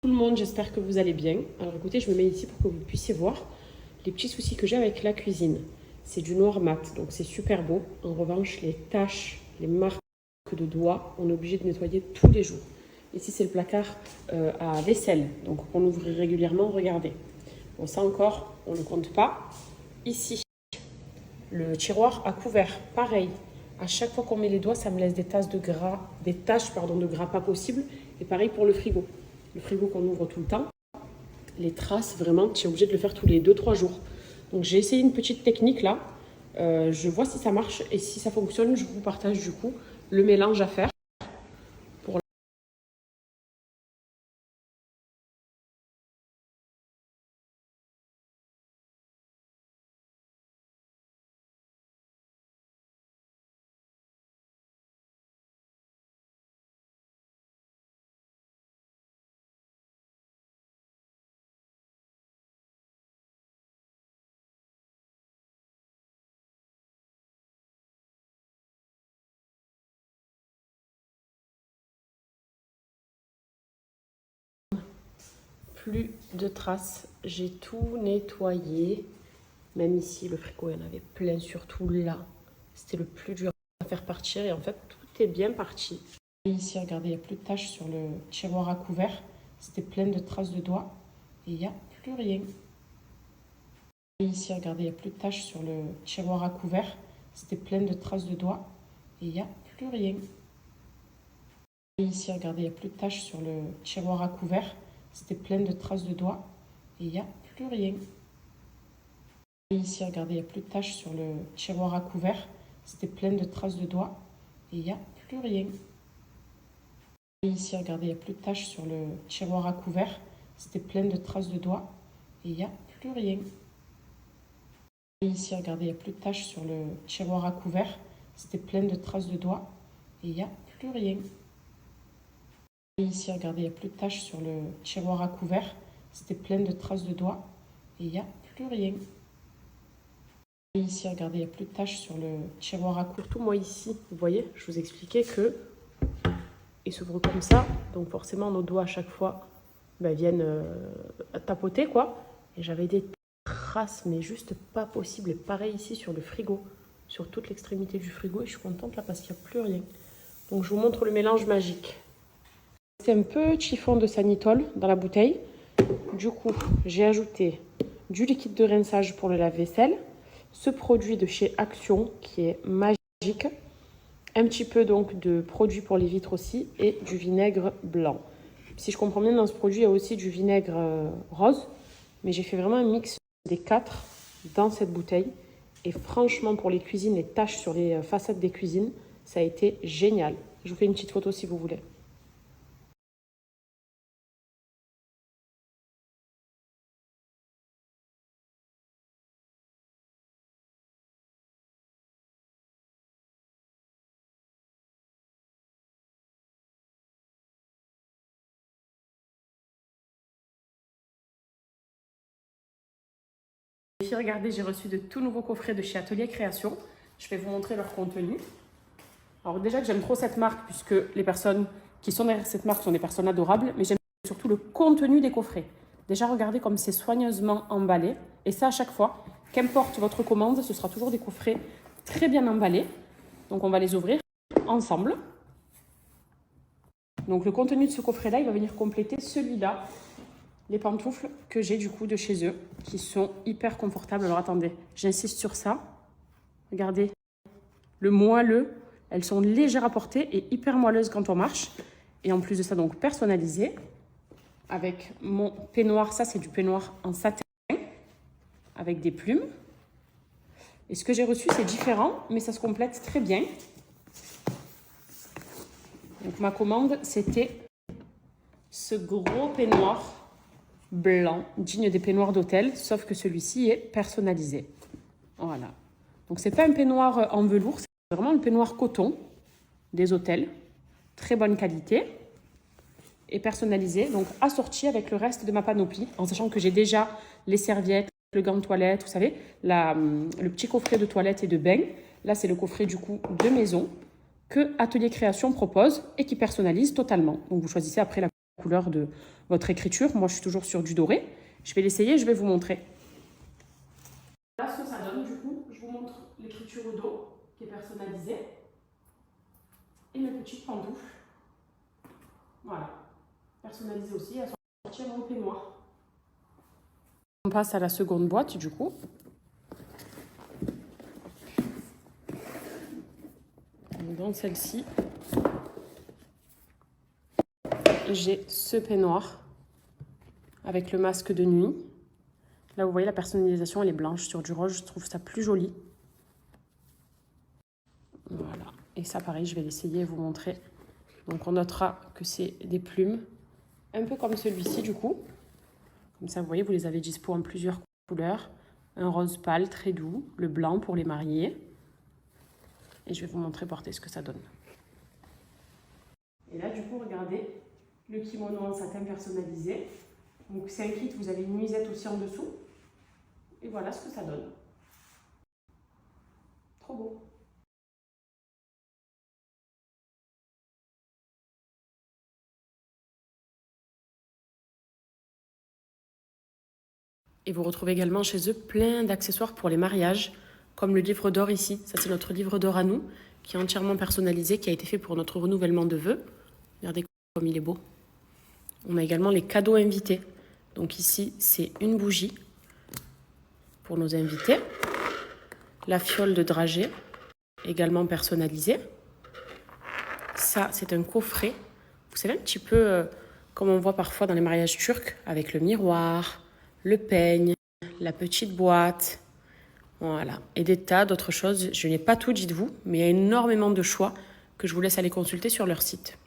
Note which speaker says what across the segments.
Speaker 1: Tout le monde, j'espère que vous allez bien. Alors écoutez, je me mets ici pour que vous puissiez voir les petits soucis que j'ai avec la cuisine. C'est du noir mat, donc c'est super beau. En revanche, les taches, les marques de doigts, on est obligé de nettoyer tous les jours. Ici, c'est le placard à vaisselle, donc on ouvre régulièrement, regardez. Bon, ça encore, on ne compte pas. Ici, le tiroir à couvert, pareil. À chaque fois qu'on met les doigts, ça me laisse des taches de gras, de gras pas possible. Et pareil pour le frigo. Le frigo qu'on ouvre tout le temps, les traces, vraiment, tu es obligé de le faire tous les 2-3 jours. Donc j'ai essayé une petite technique là. Je vois si ça marche et si ça fonctionne, je vous partage du coup le mélange à faire. Plus de traces, j'ai tout nettoyé. Même ici, le frigo, il y en avait plein, surtout là. C'était le plus dur à faire partir et en fait, tout est bien parti. Ici, regardez, il n'y a plus de taches sur le tiroir à couvert. C'était plein de traces de doigts et il n'y a plus rien. Ici, regardez, il n'y a plus de taches sur le tiroir à couvert. C'était plein de traces de doigts et il n'y a plus rien. Ici, regardez, il n'y a plus de taches sur le tiroir à couvert. C'était plein de traces de doigts et il n'y a plus rien. Ici, regardez, il n'y a plus de taches sur le tiroir à couvert. C'était plein de traces de doigts et il n'y a plus rien. Ici, regardez, il n'y a plus de taches sur le tiroir à couvert. C'était plein de traces de doigts et il n'y a plus rien. Ici, regardez, il n'y a plus de taches sur le tiroir à couvert. C'était plein de traces de doigts et il n'y a plus rien. Ici, regardez, il n'y a plus de taches sur le tiroir à couvert. C'était plein de traces de doigts et il n'y a plus rien. Ici, regardez, il n'y a plus de taches sur le tiroir à couvert. Surtout moi ici, vous voyez, je vous expliquais que il s'ouvre comme ça. Donc forcément, nos doigts à chaque fois viennent tapoter, quoi. Et j'avais des traces, mais juste pas possible. Et pareil ici sur le frigo, sur toute l'extrémité du frigo. Et je suis contente là parce qu'il n'y a plus rien. Donc je vous montre le mélange magique. C'est un petit fond de Sanitol dans la bouteille. Du coup, j'ai ajouté du liquide de rinçage pour le lave-vaisselle, ce produit de chez Action qui est magique, un petit peu donc de produit pour les vitres aussi et du vinaigre blanc. Si je comprends bien, dans ce produit, il y a aussi du vinaigre rose, mais j'ai fait vraiment un mix des 4 dans cette bouteille. Et franchement, pour les cuisines, les taches sur les façades des cuisines, ça a été génial. Je vous fais une petite photo si vous voulez. Ici, regardez, j'ai reçu de tout nouveaux coffrets de chez Atelier Création. Je vais vous montrer leur contenu. Alors déjà que j'aime trop cette marque puisque les personnes qui sont derrière cette marque sont des personnes adorables, mais j'aime surtout le contenu des coffrets. Déjà, regardez comme c'est soigneusement emballé. Et ça, à chaque fois, qu'importe votre commande, ce sera toujours des coffrets très bien emballés. Donc, on va les ouvrir ensemble. Donc, le contenu de ce coffret-là, il va venir compléter celui-là. Les pantoufles que j'ai du coup de chez eux, qui sont hyper confortables. Alors, attendez, j'insiste sur ça. Regardez, le moelleux. Elles sont légères à porter et hyper moelleuses quand on marche. Et en plus de ça, donc personnalisé. Avec mon peignoir, ça c'est du peignoir en satin. Avec des plumes. Et ce que j'ai reçu, c'est différent, mais ça se complète très bien. Donc ma commande, c'était ce gros peignoir blanc, digne des peignoirs d'hôtel, sauf que celui-ci est personnalisé. Voilà. Donc c'est pas un peignoir en velours, c'est vraiment un peignoir coton des hôtels, très bonne qualité et personnalisé, donc assorti avec le reste de ma panoplie, en sachant que j'ai déjà les serviettes, le gant de toilette, vous savez, le petit coffret de toilette et de bain. Là, c'est le coffret du coup de maison que Atelier Création propose et qui personnalise totalement. Donc vous choisissez après la couleur de votre écriture. Moi, je suis toujours sur du doré. Je vais l'essayer, je vais vous montrer. Voilà ce que ça donne, du coup. Je vous montre l'écriture au dos, qui est personnalisée. Et mes petites pantoufles. Voilà. Personnalisées aussi, elles sont sorties en peignoir. On passe à la seconde boîte, du coup. Dans celle-ci, j'ai ce peignoir avec le masque de nuit. Là, vous voyez, la personnalisation, elle est blanche sur du rose. Je trouve ça plus joli. Voilà. Et ça, pareil, je vais l'essayer et vous montrer. Donc, on notera que c'est des plumes, un peu comme celui-ci, du coup. Comme ça, vous voyez, vous les avez dispo en plusieurs couleurs. Un rose pâle, très doux. Le blanc pour les mariés. Et je vais vous montrer porter ce que ça donne. Et là, du coup, regardez, le kimono en satin personnalisé. Donc, c'est un kit, vous avez une nuisette aussi en dessous. Et voilà ce que ça donne. Trop beau. Et vous retrouvez également chez eux plein d'accessoires pour les mariages, comme le livre d'or ici. Ça, c'est notre livre d'or à nous, qui est entièrement personnalisé, qui a été fait pour notre renouvellement de vœux. Regardez comme il est beau. On a également les cadeaux invités. Donc ici, c'est une bougie pour nos invités. La fiole de dragée, également personnalisée. Ça, c'est un coffret. Vous savez, un petit peu comme on voit parfois dans les mariages turcs, avec le miroir, le peigne, la petite boîte. Voilà. Et des tas d'autres choses. Je n'ai pas tout, dites-vous, mais il y a énormément de choix que je vous laisse aller consulter sur leur site.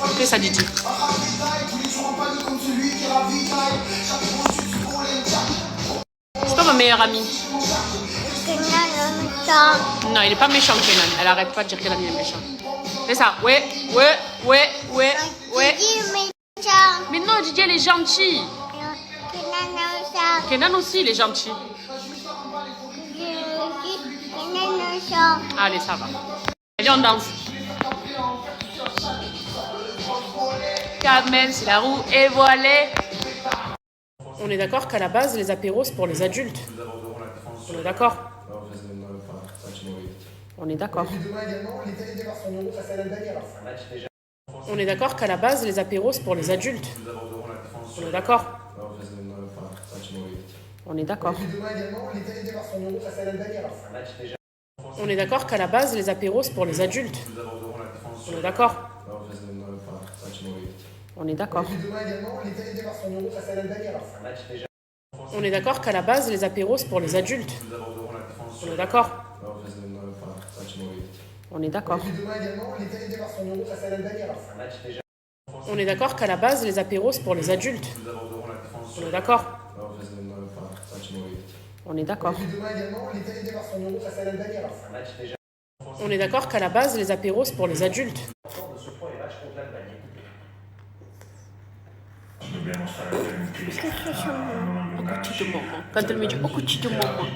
Speaker 1: Ok, ça dit. C'est pas ma meilleure amie. Non, il est pas méchant, Kenan. Elle arrête pas de dire Kenan il est méchant. C'est ça. Ouais. Mais non, Didier, elle est gentille. Kenan aussi, il est gentil. Allez, ça va. Allez, on danse. Quand même, si la roue est voilée. On est d'accord qu'à la base, les apéros, c'est pour les adultes. On est d'accord. On est d'accord. On est d'accord qu'à la base, les apéros, c'est pour les adultes. On est d'accord. On est d'accord. On est d'accord qu'à la base, les apéros, c'est pour les adultes. On est d'accord. On est d'accord. On est d'accord qu'à la base, les apéros, c'est pour les adultes. On est d'accord. On est d'accord. On est d'accord qu'à la base, les apéros, c'est pour les adultes. On est d'accord. On est d'accord. On est d'accord qu'à la base, les apéros, c'est pour les adultes. Quand elle me dit au petit de maman.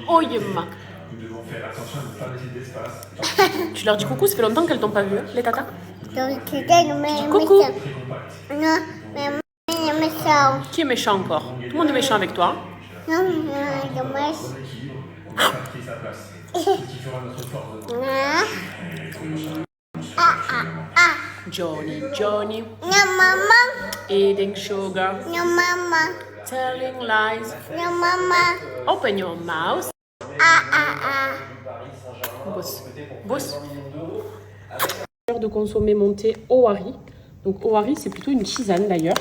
Speaker 1: Oh yemma. Tu leur dis coucou, ça fait longtemps qu'elles t'ont pas vu, les tatas. Tu dis coucou. Non, mais il est méchant. Qui est méchant encore? Tout le monde est méchant avec toi. Non, dommage. Johnny. No, mama. Eating sugar. No, mama. Telling lies. No, mama. Open your mouth. Boss. L'heure de consommer mon thé Owari. Donc Owari, c'est plutôt une tisane d'ailleurs,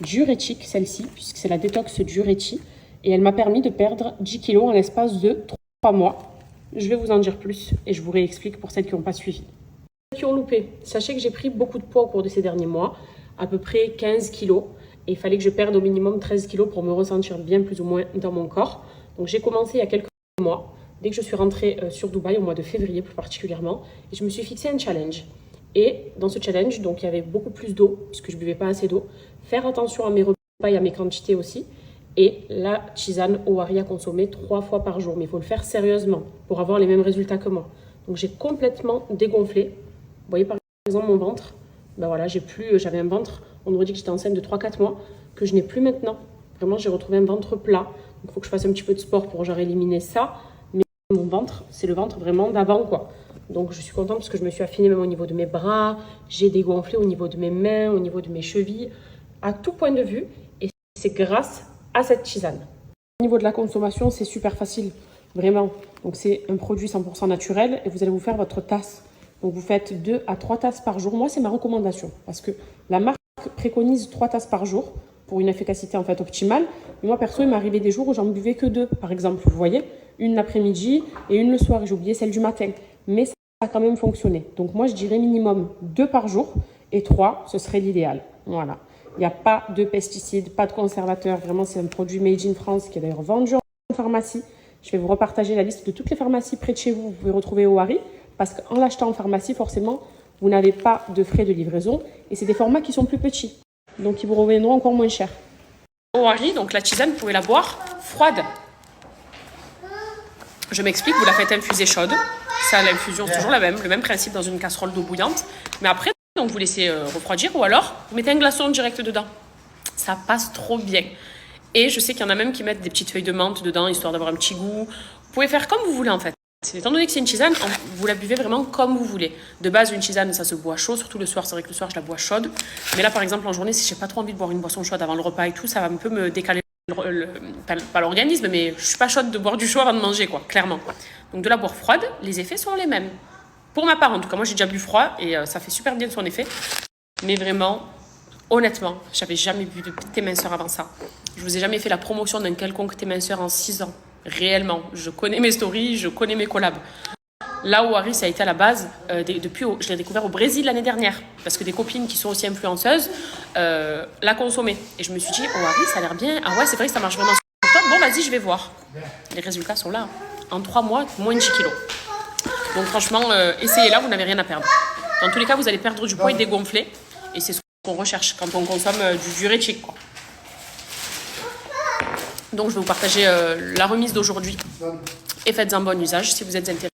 Speaker 1: diurétique celle-ci, puisque c'est la détox diurétique. Et elle m'a permis de perdre 10 kilos en l'espace de 3 mois. Je vais vous en dire plus et je vous réexplique pour celles qui n'ont pas suivi. Qui ont loupé, sachez que j'ai pris beaucoup de poids au cours de ces derniers mois, à peu près 15 kilos. Et il fallait que je perde au minimum 13 kilos pour me ressentir bien plus ou moins dans mon corps. Donc j'ai commencé il y a quelques mois, dès que je suis rentrée sur Dubaï, au mois de février plus particulièrement. Et je me suis fixé un challenge. Et dans ce challenge, donc il y avait beaucoup plus d'eau, puisque je ne buvais pas assez d'eau. Faire attention à mes repas et à mes quantités aussi. Et la tisane Owari à consommer 3 fois par jour. Mais il faut le faire sérieusement pour avoir les mêmes résultats que moi. Donc j'ai complètement dégonflé. Vous voyez par exemple mon ventre. Ben voilà, j'avais un ventre, on aurait dit que j'étais enceinte de 3-4 mois, que je n'ai plus maintenant. Vraiment, j'ai retrouvé un ventre plat. Donc il faut que je fasse un petit peu de sport pour genre éliminer ça. Mais mon ventre, c'est le ventre vraiment d'avant quoi. Donc je suis contente parce que je me suis affinée même au niveau de mes bras. J'ai dégonflé au niveau de mes mains, au niveau de mes chevilles, à tout point de vue. Et c'est grâce à cette tisane. Au niveau de la consommation, c'est super facile, vraiment. Donc c'est un produit 100% naturel et vous allez vous faire votre tasse. Donc vous faites 2 à 3 tasses par jour. Moi, c'est ma recommandation parce que la marque préconise 3 tasses par jour pour une efficacité en fait optimale. Mais moi, perso, il m'est arrivé des jours où j'en buvais que 2, par exemple. Vous voyez, une l'après-midi et une le soir. Et j'ai oublié celle du matin. Mais ça a quand même fonctionné. Donc moi, je dirais minimum 2 par jour et 3, ce serait l'idéal. Voilà. Il n'y a pas de pesticides, pas de conservateurs. Vraiment, c'est un produit made in France qui est d'ailleurs vendu en pharmacie. Je vais vous repartager la liste de toutes les pharmacies près de chez vous. Vous pouvez retrouver Owari. Parce qu'en l'achetant en pharmacie, forcément, vous n'avez pas de frais de livraison. Et c'est des formats qui sont plus petits. Donc, ils vous reviendront encore moins cher. Owari, donc la tisane, vous pouvez la boire froide. Je m'explique, vous la faites infuser chaude. Ça, l'infusion, c'est toujours le même principe dans une casserole d'eau bouillante. Mais après, donc vous laissez refroidir ou alors vous mettez un glaçon direct dedans. Ça passe trop bien. Et je sais qu'il y en a même qui mettent des petites feuilles de menthe dedans, histoire d'avoir un petit goût. Vous pouvez faire comme vous voulez en fait. Étant donné que c'est une tisane, vous la buvez vraiment comme vous voulez. De base, une tisane, ça se boit chaud, surtout le soir. C'est vrai que le soir, je la bois chaude. Mais là, par exemple, en journée, si j'ai pas trop envie de boire une boisson chaude avant le repas et tout, ça va un peu me décaler pas l'organisme, mais je suis pas chaude de boire du chaud avant de manger, quoi, clairement. Donc de la boire froide, les effets sont les mêmes. Pour ma part, en tout cas, moi, j'ai déjà bu froid et ça fait super bien son effet. Mais vraiment, honnêtement, j'avais jamais bu de thé minceur avant ça. Je vous ai jamais fait la promotion d'un quelconque thé minceur en 6 ans. Réellement, je connais mes stories, je connais mes collabs. Là où Owari, ça a été à la base, je l'ai découvert au Brésil l'année dernière, parce que des copines qui sont aussi influenceuses la consommaient. Et je me suis dit, Owari, ça a l'air bien. Ah ouais, c'est vrai que ça marche vraiment super. Bon, vas-y, je vais voir. Les résultats sont là. En 3 mois, moins de 10 kilos. Donc franchement, essayez-la, vous n'avez rien à perdre. Dans tous les cas, vous allez perdre du poids et dégonfler. Et c'est ce qu'on recherche quand on consomme du diurétique, quoi. Donc je vais vous partager la remise d'aujourd'hui. Et faites un bon usage si vous êtes intéressés.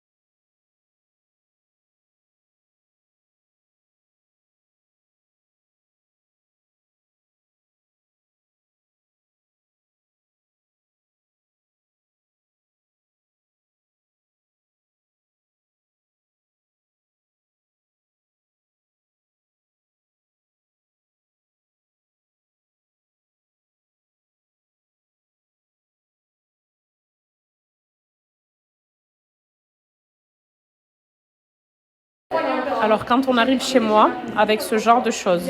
Speaker 1: Alors quand on arrive chez moi avec ce genre de choses,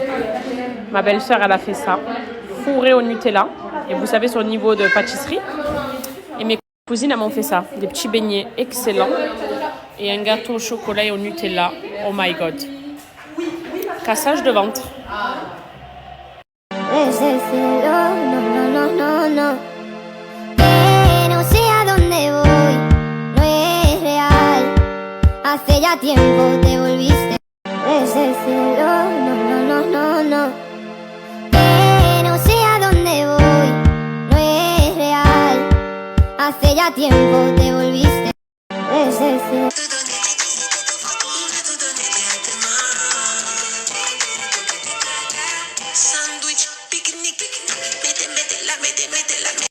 Speaker 1: ma belle-sœur elle a fait ça, fourré au Nutella, et vous savez sur le niveau de pâtisserie, et mes cousines elles m'ont fait ça, des petits beignets excellents, et un gâteau au chocolat et au Nutella, oh my god. Cassage de ventre.
Speaker 2: Hace ya tiempo te volviste ese cielo, no. Que no sé a dónde voy, no es real. Hace ya tiempo te volviste ese cielo. Sándwich, picnic, métela.